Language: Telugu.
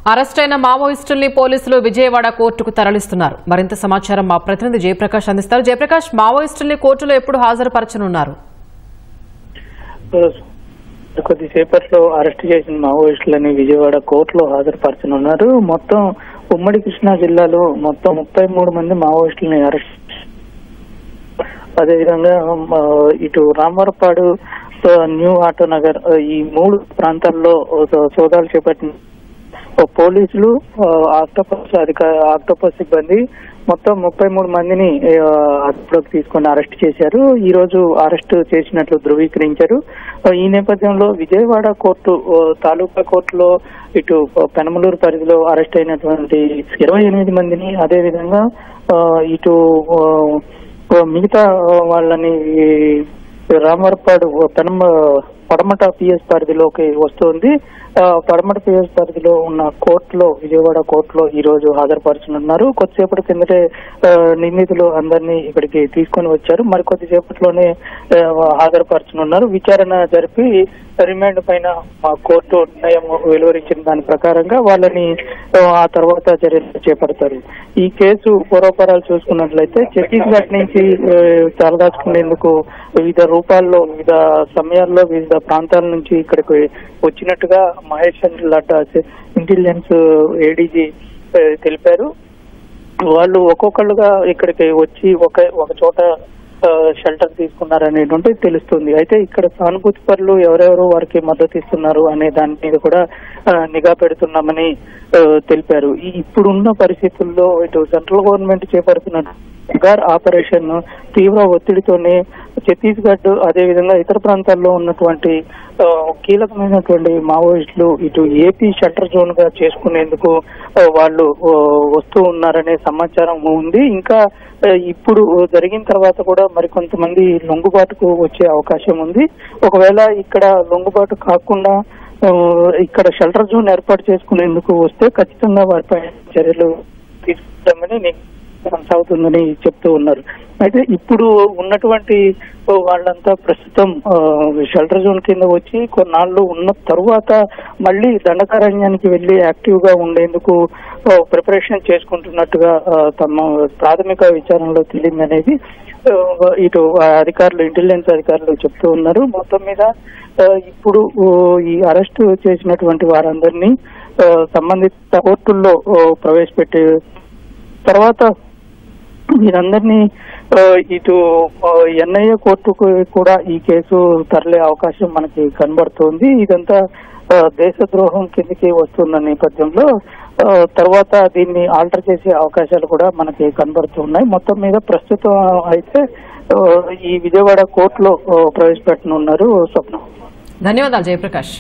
అరెస్ట్ అయిన మావోయిస్టుల్ని పోలీసులు విజయవాడ కోర్టుకు తరలిస్తున్నారు. మరింత సమాచారం మా ప్రతినిధి జయప్రకాష్ అందిస్తారు. జయప్రకాష్, మావోయిస్టుల్ని కోర్టులో ఎప్పుడు హాజరుపరచనున్నారు? కొద్దిసేపట్లో అరెస్ట్ చేసిన మావోయిస్టులని విజయవాడ కోర్టులో హాజరుపరచనున్నారు. మొత్తం ఉమ్మడి కృష్ణా జిల్లాలో మొత్తం 33 మంది మావోయిస్టులని అరెస్ట్, అదేవిధంగా ఇటు రామవరపాడు, న్యూ ఆటోనగర్ ఈ 3 ప్రాంతాల్లో సోదాలు చేపట్టిన పోలీసులు, ఆక్టోపస్ సిబ్బంది మొత్తం 33 మందిని అదుపులోకి తీసుకుని అరెస్ట్ చేశారు. ఈ రోజు అరెస్ట్ చేసినట్లు ధృవీకరించారు. ఈ నేపథ్యంలో విజయవాడ కోర్టు, తాలూకా కోర్టులో ఇటు పెనమలూరు పరిధిలో అరెస్ట్ అయినటువంటి 28 మందిని, అదేవిధంగా ఇటు మిగతా వాళ్ళని రామవరపాడు పడమట పిఎస్ పరిధిలోకి వస్తుంది. పడమట పిఎస్ పరిధిలో ఉన్న కోర్టులో, విజయవాడ కోర్టులో ఈ రోజు హాజరుపరచనున్నారు. కొద్దిసేపటి కిందటే నిందితులు అందరినీ ఇక్కడికి తీసుకొని వచ్చారు. మరికొద్దిసేపట్లోనే హాజరుపరచనున్నారు. విచారణ జరిపి రిమాండ్ పైన కోర్టు నిర్ణయం వెలువరించిన దాని ప్రకారంగా వాళ్ళని ఆ తర్వాత చర్యలు చేపడతారు. ఈ కేసు పూర్వపరాలు చూసుకున్నట్లయితే ఛత్తీస్గఢ్ నుంచి తలదాచుకునేందుకు వివిధ రూపాల్లో, వివిధ సమయాల్లో, వివిధ ప్రాంతాల నుంచి ఇక్కడికి వచ్చినట్టుగా మహేష్ చంద్ర లడ్డా ఇంటెలిజెన్స్ ఏడీజీ తెలిపారు. వాళ్ళు ఒక్కొక్కళ్ళుగా ఇక్కడికి వచ్చి ఒక చోట షెల్టర్ తీసుకున్నారనేటువంటి తెలుస్తుంది. అయితే ఇక్కడ సానుభూతి పరులు ఎవరెవరు వారికి మద్దతు ఇస్తున్నారు అనే దాని మీద కూడా నిఘా పెడుతున్నామని తెలిపారు. ఇప్పుడున్న పరిస్థితుల్లో ఇటు సెంట్రల్ గవర్నమెంట్ చేపడుతున్న గార్ ఆపరేషన్ తీవ్ర ఒత్తిడితోనే ఛత్తీస్గఢ్, అదేవిధంగా ఇతర ప్రాంతాల్లో ఉన్నటువంటి కీలకమైనటువంటి మావోయిస్టులు ఇటు ఏపీ షెల్టర్ జోన్ గా చేసుకునేందుకు వాళ్ళు వస్తూ ఉన్నారనే సమాచారం ఉంది. ఇంకా ఇప్పుడు జరిగిన తర్వాత కూడా మరికొంతమంది లొంగుబాటుకు వచ్చే అవకాశం ఉంది. ఒకవేళ ఇక్కడ లొంగుబాటు కాకుండా ఇక్కడ షెల్టర్ జోన్ ఏర్పాటు చేసుకునేందుకు వస్తే ఖచ్చితంగా వారిపై చర్యలు తీసుకుంటామని కొనసాగుతుందని చెప్తూ ఉన్నారు. అయితే ఇప్పుడు ఉన్నటువంటి వాళ్ళంతా ప్రస్తుతం షెల్టర్ జోన్ కింద వచ్చి కొన్నాళ్ళు ఉన్న తరువాత మళ్ళీ దండకారణ్యానికి వెళ్లి యాక్టివ్ గా ఉండేందుకు ప్రిపరేషన్ చేసుకుంటున్నట్టుగా తమ ప్రాథమిక విచారణలో తెలియదనేది ఇటు అధికారులు, ఇంటెలిజెన్స్ అధికారులు చెప్తూ ఉన్నారు. మొత్తం మీద ఇప్పుడు ఈ అరెస్ట్ చేసినటువంటి వారందరినీ సంబంధిత కోర్టుల్లో ప్రవేశపెట్టే తర్వాత వీరందరినీ ఇటు ఎన్ఐఏ కోర్టుకు కూడా ఈ కేసు తరలే అవకాశం మనకి కనబడుతోంది. ఇదంతా దేశద్రోహం కిందకి వస్తున్న నేపథ్యంలో తర్వాత దీన్ని ఆల్టర్ చేసే అవకాశాలు కూడా మనకి కనబడుతున్నాయి. మొత్తం మీద ప్రస్తుతం అయితే ఈ విజయవాడ కోర్టులో ప్రవేశపెట్టనున్నారు. స్వప్న. ధన్యవాదాలు జయప్రకాష్.